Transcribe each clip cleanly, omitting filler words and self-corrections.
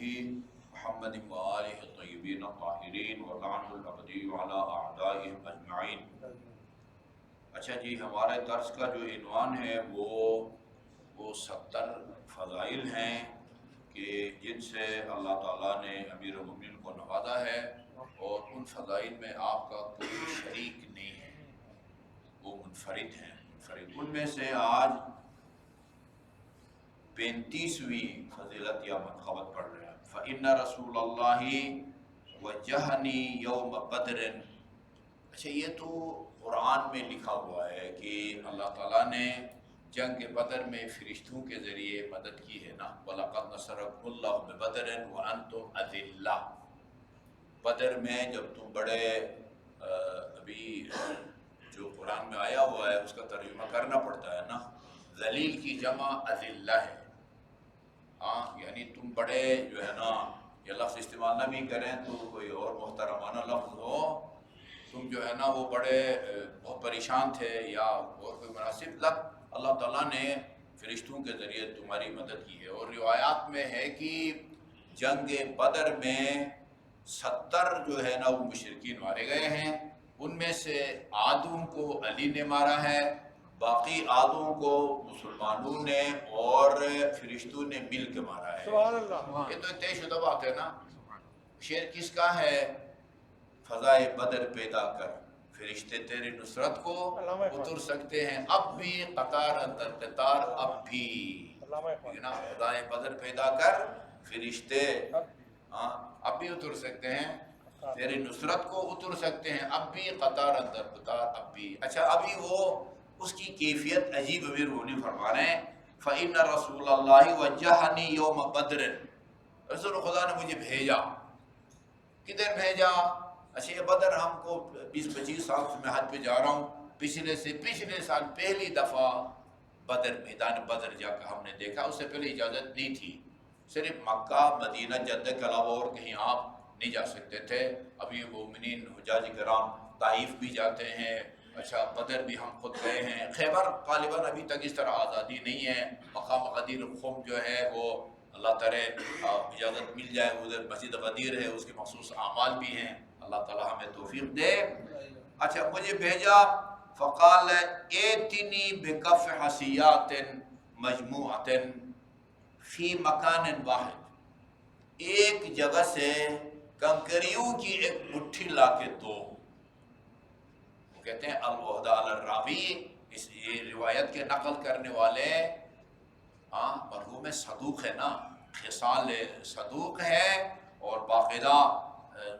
محمد وآلہ الطیبین الطاہرین ولعن الابدی علی اعدائهم اجمعین۔ اچھا جی، ہمارے درس کا جو عنوان ہے وہ 70 فضائل ہیں کہ جن سے اللہ تعالیٰ نے امیر المومنین کو نوازا ہے، اور ان فضائل میں آپ کا کوئی شریک نہیں ہے، وہ منفرد ہیں۔ ان میں سے آج 35ویں فضیلت یا منقبت پڑھ رہے ہیں۔ فَإِنَّ رسول اللہ وجہنی یوم بدر۔ اچھا، یہ تو قرآن میں لکھا ہوا ہے کہ اللہ تعالیٰ نے جنگ بدر میں فرشتوں کے ذریعے مدد کی ہے نا، وَلَقَدْ نَصَرَكُمُ اللَّهُ بِبَدْرٍ وَأَنْتُمْ أَذِلَّةٌ۔ بدر میں جب تم بڑے، ابھی جو قرآن میں آیا ہوا ہے اس کا ترجمہ کرنا پڑتا ہے نا، ذلیل کی جمع اذلہ ہے، ہاں، یعنی تم بڑے جو ہے نا، یہ لفظ استعمال نہ بھی کریں تو کوئی اور محترمانہ لفظ ہو، تم جو ہے نا وہ بڑے بہت پریشان تھے یا اور کوئی مناسب لفظ، اللہ تعالیٰ نے فرشتوں کے ذریعے تمہاری مدد کی ہے۔ اور روایات میں ہے کہ جنگ بدر میں 70 جو ہے نا وہ مشرکین مارے گئے ہیں، ان میں سے آدھوں کو علی نے مارا ہے، باقی آدھوں کو مسلمانوں نے اور فرشتوں نے مل کے مارا ہے۔ سبحان اللہ، یہ تو طے شدہ بات ہے نا۔ شعر کس کا ہے؟ فضائے بدر پیدا کر، فرشتے تیری نصرت کو اتر سکتے ہیں اب بھی، قطار اندر قطار اب بھی، فضائے بدر پیدا کر، فرشتے اب بھی اتر سکتے ہیں، تیری نصرت کو اتر سکتے ہیں اب بھی، قطار اندر قطار اب بھی۔ اچھا، ابھی وہ اس کی کیفیت عجیب امیر المومنین فرما رہے ہیں، فَإِنَّ رسول اللہ وجہنی یوم بدر۔ رسول خدا نے مجھے بھیجا، کدھر بھیجا؟ اچھا، یہ بدر ہم کو 20-25 سال سے میں حج پہ جا رہا ہوں، پچھلے سال پہلی دفعہ بدر، میدان بدر جا کر ہم نے دیکھا، اس سے پہلے اجازت نہیں تھی، صرف مکہ، مدینہ، جدہ کے علاوہ اور کہیں آپ نہیں جا سکتے تھے۔ ابھی مومنین حجاج کرام طائف بھی جاتے ہیں، اچھا بدر بھی ہم خود گئے ہیں، خیبر غالباً ابھی تک اس طرح آزادی نہیں ہے، مقام غدیر خم جو ہے وہ اللہ تعالیٰ اجازت مل جائے، ادھر مسجد غدیر ہے، اس کے مخصوص اعمال بھی ہیں، اللہ تعالیٰ ہمیں توفیق دے۔ اچھا، مجھے بھیجا، فقال ایتنی بکف حسیات مجموعۃ فی مکان واحد، ایک جگہ سے کنکریوں کی ایک مٹھی لا کے دو۔ وہ کہتے ہیں الوحدہ علی الراوی، اس یہ روایت کے نقل کرنے والے مرحوم صدوق ہے نا، خصال صدوق ہے، اور باقاعدہ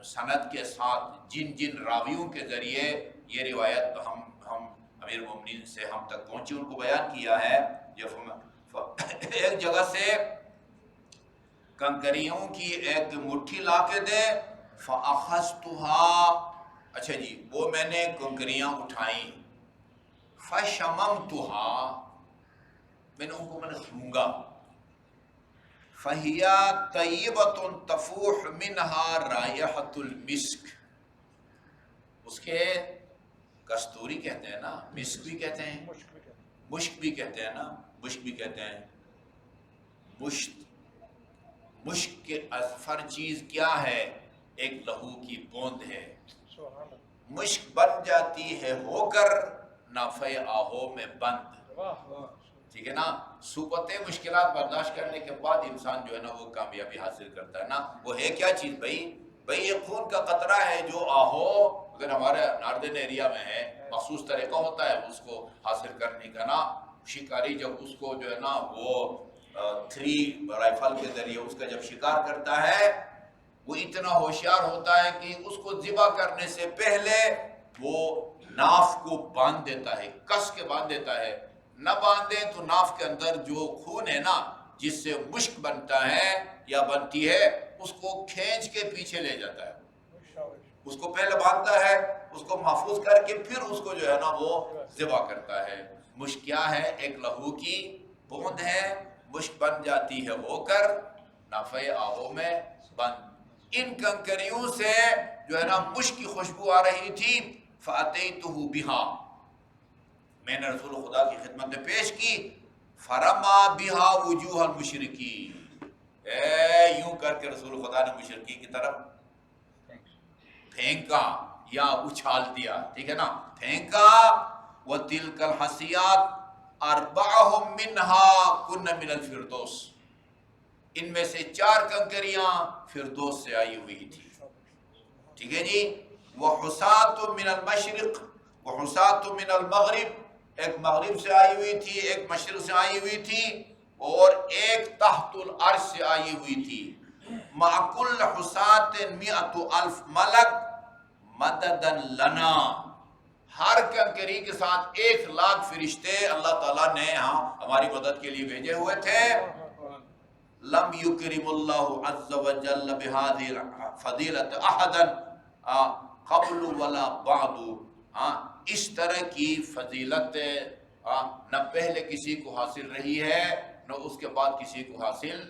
سند کے ساتھ جن راویوں کے ذریعے یہ روایت ہم امیر المومنین سے ہم تک پہنچی ان کو بیان کیا ہے۔ ایک جگہ سے کنکریوں کی ایک مٹھی لا کے دے، فَأَخَذْتُهَا، اچھا جی، وہ میں نے کنکریاں اٹھائیں، فَشَمَمْتُهَا، میں نے ان کو سونگا، فَهِيَا طَيِّبَةٌ تَفُوحُ مِنْهَا رَائِحَةُ الْمِسْكِ، اس کے کستوری کہتے ہیں نا، مسک بھی کہتے ہیں، مشک بھی کہتے ہیں نا، مشک بھی کہتے ہیں، مشک کے اصفر چیز کیا ہے؟ ایک لہو کی بوند ہے، مشک بن جاتی ہے ہو کر نافع آہو میں بند، ٹھیک ہے نا، صعوبتیں مشکلات برداشت کرنے کے بعد انسان جو ہے نا وہ کامیابی حاصل کرتا ہے نا۔ وہ ہے کیا چیز بھائی یہ خون کا قطرہ ہے جو آہو، اگر ہمارے ناردن ایریا میں ہے مخصوص طریقہ ہوتا ہے اس کو حاصل کرنے کا نا، شکاری جب اس کو جو ہے نا وہ 3 رائفل کے ذریعے اس کا جب شکار کرتا ہے، وہ اتنا ہوشیار ہوتا ہے کہ اس کو ذبح کرنے سے پہلے وہ ناف کو باندھ دیتا ہے، کس کے باندھ دیتا ہے، نہ باندھے تو ناف کے اندر جو خون ہے نا جس سے مشک بنتا ہے یا بنتی ہے، اس کو کھینچ کے پیچھے لے جاتا ہے، اس کو پہلے باندھتا ہے، اس کو محفوظ کر کے پھر اس کو جو ہے نا وہ ذبح کرتا ہے۔ مشک کیا ہے؟ ایک لہو کی بوند ہے، مشک بن جاتی ہے ہو کر نافع آہو میں بند۔ ان کنکریوں سے جو ہے نا مشک کی خوشبو آ رہی تھی، فَأَتَيْتُهُ بِهَا، میں نے رسول خدا کی خدمت میں پیش کی، فَرَمَا بِهَا وُجُوهَ الْمُشْرِكِينَ، یوں کر کے رسول خدا نے مشرکی کی طرف پھینکا یا اچھال دیا، ٹھیک ہے نا، پھینکا. وَتِلْكَ الْحَسِيَاتُ أَرْبَعُهُمْ مِنْهَا كُنَّ مِنَ الْفِرْدَوْسِ، ان میں سے 4 کنکریاں فردوس سے آئی ہوئی تھی. ٹھیک ہے جی. وَحُسَاتٌ مِنَ الْمَشْرِقِ وَحُسَاتٌ مِنَ الْمَغْرِبِ، ایک مغرب سے آئی ہوئی تھی، ایک مشرق سے آئی ہوئی تھی، اور ایک تحت العرش سے آئی ہوئی تھی. مَعَ كُلِّ حُسَاتٍ 100,000 ملک مددن لنا، ہر کنکری کے ساتھ 1,00,000 فرشتے اللہ تعالیٰ نے ہماری مدد کے لیے بھیجے ہوئے تھے. لم یکرم اللہ عز وجل بہذه الفضیلۃ احدا قبل ولا بعد، اس طرح کی فضیلت نہ پہلے کسی کو حاصل رہی ہے نہ اس کے بعد کسی کو حاصل،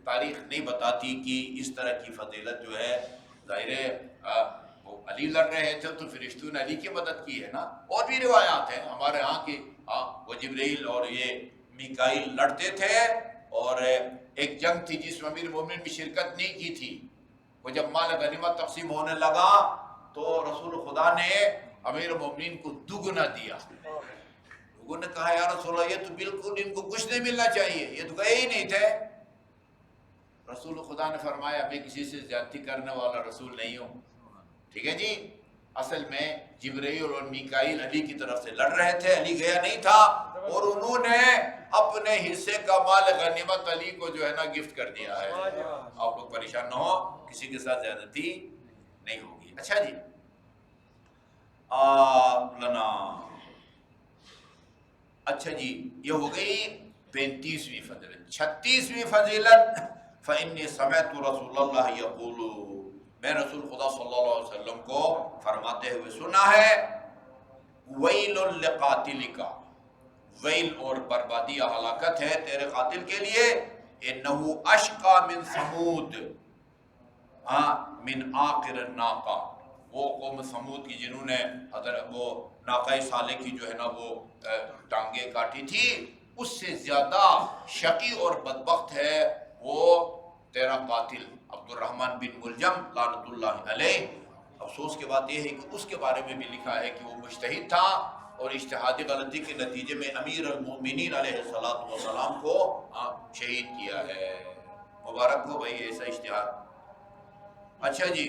تاریخ نہیں بتاتی کہ اس طرح کی فضیلت جو ہے. ظاہر ہے وہ علی لڑ رہے تھے تو فرشتوں نے علی کی مدد کی ہے نا. اور بھی روایات ہیں ہمارے ہاں کی، وہ جبرائیل اور یہ میکائیل لڑتے تھے، اور ایک جنگ تھی جس میں امیر مومنین بھی شرکت نہیں کی تھی. وہ جب مال غنیمت تقسیم ہونے لگا تو رسول خدا نے امیر مومنین کو دگنا دیا. لوگوں نے کہا یا رسول اللہ یہ تو بالکل ان کو کچھ نہیں ملنا چاہیے، یہ تو گئے ہی نہیں تھے. رسول خدا نے فرمایا میں کسی سے زیادتی کرنے والا رسول نہیں ہوں. ٹھیک ہے جی. اصل میں جبرائیل اور میکائیل علی کی طرف سے لڑ رہے تھے، علی گیا نہیں تھا، اور انہوں نے اپنے حصے کا مال غنیمت علی کو جو ہے نا گفٹ کر دیا ہے. آپ لوگ پریشان نہ ہو، کسی کے ساتھ زیادتی نہیں ہوگی. اچھا جی. لنا، اچھا جی، یہ ہو گئی 35ویں فضیلت. 36ویں فضیلت، فإني سمعت رسول اللہ یقول، میں رسول خدا صلی اللہ علیہ وسلم کو فرماتے ہوئے سنا ہے، ویل لقاتلک، ویل اور بربادی یا ہلاکت ہے تیرے قاتل کے لیے، انہو اشقى من ثمود، من آخر الناقہ، وہ قوم ثمود کی جنہوں نے وہ ناقہ صالح کی جو ہے نا وہ ٹانگیں کاٹی تھی، اس سے زیادہ شقی اور بدبخت ہے وہ تیرا قاتل عبد الرحمن بن ملجم لعنت اللہ علیہ. افسوس کی بات یہ ہے کہ اس کے بارے میں بھی لکھا ہے کہ وہ مجتہد تھا اور اجتہادی غلطی کے نتیجے میں امیر المؤمنین علیہ السلام کو شہید کیا ہے. مبارک ہو بھائی ایسا اجتہاد. اچھا جی.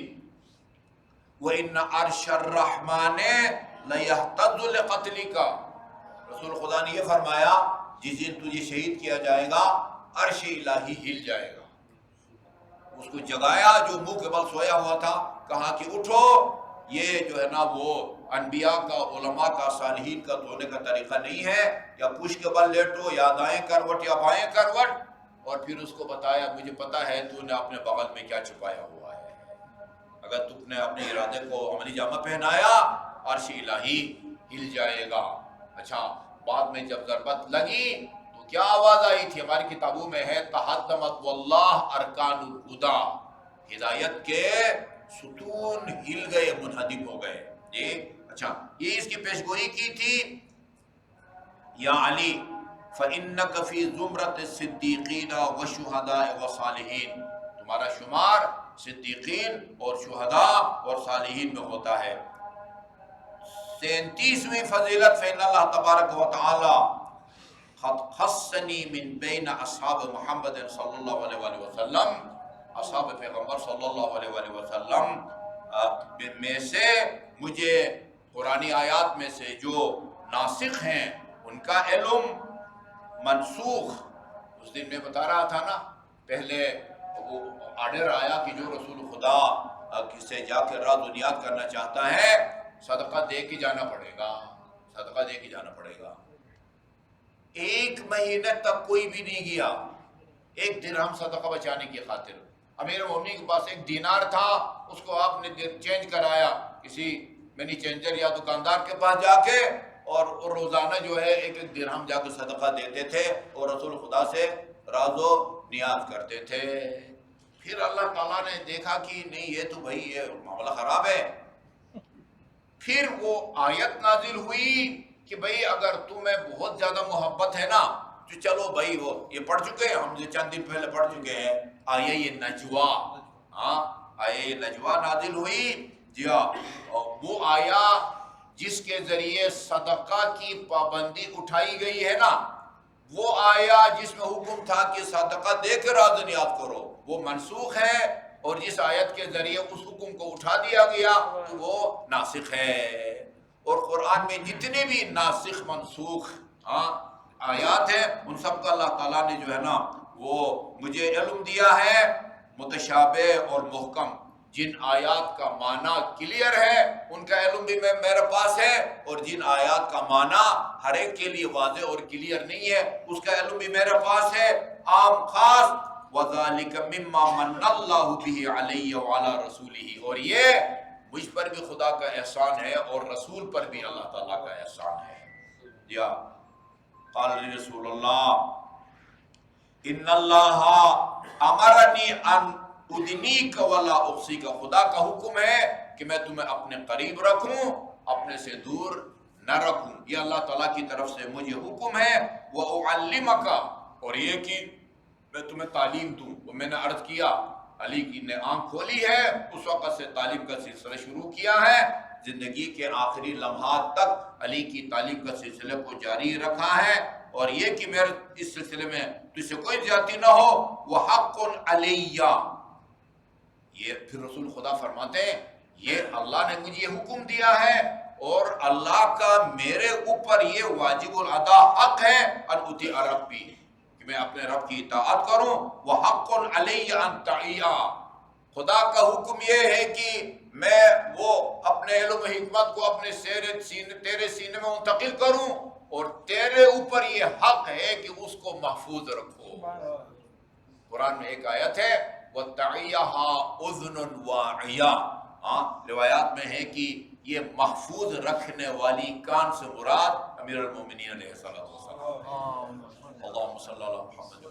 وَإِنَّ عَرْشَ الرَّحْمَنِ لَيَحْتَضُ لِقَتْلِكَ، رسول خدا نے یہ فرمایا جس دن تجھے شہید کیا جائے گا عرش الہی ہل جائے گا. اس کو جگایا جو منہ کے بل سویا ہوا تھا، کہا کہ اٹھو. یہ جو ہے نا وہ انبیاء کا، علماء کا، صالحین کا سونے کا طریقہ نہیں ہے، یا پوچھ کے بل لیٹو یا دائیں کروٹ یا بائیں کروٹ. اور پھر اس کو بتایا مجھے پتا ہے تو نے اپنے بغل میں کیا چھپایا ہوا ہے. اگر تم نے اپنے ارادے کو عملی جامہ پہنایا عرش الہی ہل جائے گا. اچھا، بعد میں جب ضربت لگی تو کیا آواز آئی تھی؟ ہماری کتابوں میں ہے تحطمت واللہ ارکان الہدا، ہدایت کے ستون ہل گئے، منہدم ہو گئے. اچھا، یہ اس کی پیشگوئی کی تھی. یا علی فإنک فی زمرۃ الصدیقین والشہداء والصالحین، تمہارا شمار صدیقین اور شہداء اور صالحین میں ہوتا ہے. 37ویں فضیلت، فإن اللہ تبارک و تعالی خصنی من بین اصحاب محمد صلی اللہ علیہ وآلہ وسلم، اصحاب پیغمبر صلی اللہ علیہ وآلہ وسلم میں سے مجھے قرآنی آیات میں سے جو ناسخ ہیں ان کا علم، منسوخ اس دن میں بتا رہا تھا نا، پہلے وہ آرڈر آیا کہ جو رسول خدا کسے جا کے راز و نیات کرنا چاہتا ہے صدقہ دے کے جانا پڑے گا، صدقہ دے کے جانا پڑے گا. 1 مہینے تک کوئی بھی نہیں گیا 1 درہم صدقہ بچانے کی خاطر. امیر مومنین کے پاس 1 دینار تھا، اس کو آپ نے چینج کرایا کسی منی چینجر یا دکاندار کے پاس جا کے، اور روزانہ جو ہے 1 درہم جا کے صدقہ دیتے تھے اور رسول خدا سے راز و نیاز کرتے تھے. پھر اللہ تعالیٰ نے دیکھا کہ نہیں یہ تو بھائی یہ معاملہ خراب ہے. پھر وہ آیت نازل ہوئی کہ بھائی اگر تمہیں بہت زیادہ محبت ہے نا، جو چلو بھائی وہ یہ پڑھ چکے ہیں، ہم جو چند دن پہلے پڑھ چکے ہیں آیہ یہ نجوا، آیہ یہ نجوا نازل ہوئی جی ہاں، وہ آیا جس کے ذریعے صدقہ کی پابندی اٹھائی گئی ہے نا، وہ آیا جس میں حکم تھا کہ صدقہ دے کر آدنیات کرو، وہ منسوخ ہے، اور جس آیت کے ذریعے اس حکم کو اٹھا دیا گیا تو وہ ناسخ ہے۔ اور قرآن میں جتنے بھی ناسخ منسوخ آیات ہیں ان سب کا اللہ تعالیٰ نے جو ہے نا وہ مجھے علم دیا ہے، متشابہ اور محکم جن آیات کا معنی کلیئر ہے ان کا علم بھی میرے پاس ہے، اور جن آیات کا معنی ہر ایک کے لیے واضح اور کلیئر نہیں ہے اس کا علم بھی میرے پاس ہے، عام خاص۔ وَذَلِكَ مِمَّا مَنَّ اللَّهُ بِهِ عَلَيَّ وَعَلَى رَسُولِهِ، اور یہ مجھ پر بھی خدا کا احسان ہے اور رسول پر بھی اللہ تعالیٰ کا احسان ہے۔ یا قال رسول اللہ ان اللہ امرنی ان ادنیک ولا احصیک، خدا کا حکم ہے کہ میں تمہیں اپنے قریب رکھوں، اپنے سے دور نہ رکھوں، یہ اللہ تعالیٰ کی طرف سے مجھے حکم ہے۔ وَأُعَلِّمَكَ، اور یہ کہ میں تمہیں تعلیم دوں، وہ میں نے عرض کیا علی کی نے آنکھ کھولی ہے، اس وقت سے تعلیم کا سلسلہ شروع کیا ہے، زندگی کے آخری لمحات تک علی کی تعلیم کا سلسلے کو جاری رکھا ہے، اور یہ کہ میرے اس سلسلے میں تجھ سے کوئی زیادتی نہ ہو، وَحَقٌ عَلَيَّ، یہ پھر رسول خدا فرماتے ہیں یہ اللہ نے مجھے یہ حکم دیا ہے اور اللہ کا میرے اوپر یہ واجب الادا حق ہے، ان اطیع ربی، کہ میں اپنے رب کی اطاعت کروں، وَحَقٌ عَلَيَّ أَن تَعِيَّ، خدا کا حکم یہ ہے کہ میں وہ اپنے علم و حکمت کو اپنے تیرے سینے میں منتقل کروں، اور تیرے اوپر یہ حق ہے کہ اس کو محفوظ رکھو۔ قرآن میں ایک آیت ہے وَتَعِيَّهَا أُذْنٌ وَاعِيَةٌ، روایات میں ہے کہ یہ محفوظ رکھنے والی کان سے مراد امیر المومنین علیہ السلام۔ اللہم صلی اللہ علیہ محمد